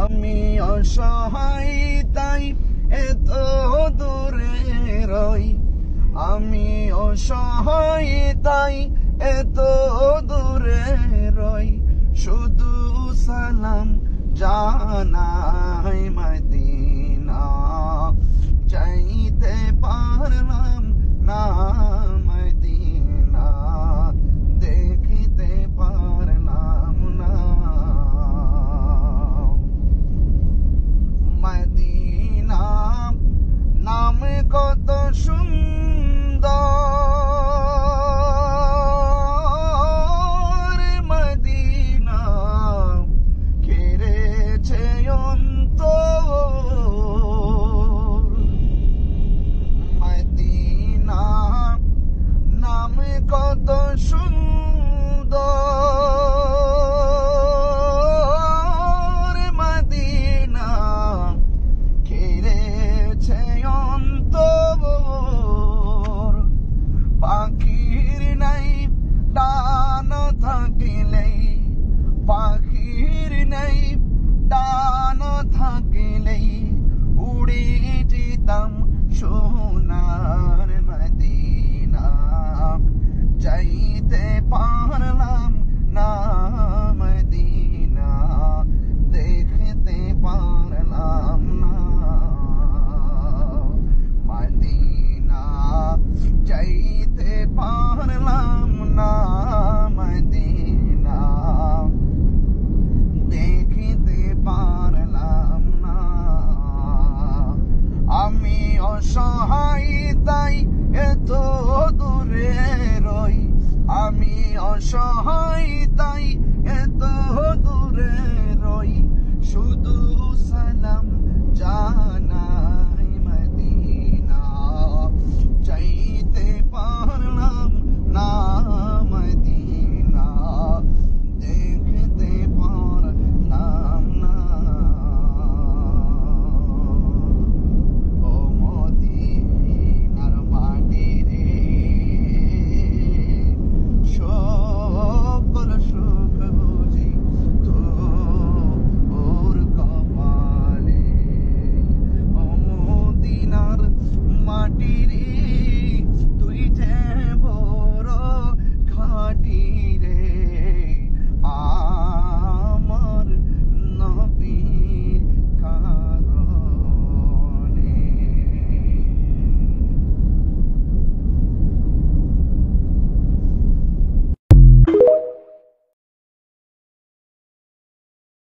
আমি অসহায় তাই এত দূরে রই, আমি অসহায় তাই এত দূরে রই, শুধু সালাম জানাই মদিনা, চাইতে পারলাম না মদিনা, দেখিতে পারলাম না মদিনা। নাম কত সুন্দর, মদিনা কেড়েছে অন্তর, মদিনা নাম কত সুন্দর, মদিনা কেড়েছে অন্তর। পাখির নাই ডান থাকিলেই, পাখির নাই ডান থাকিলেই উড়ে যেতাম সোনা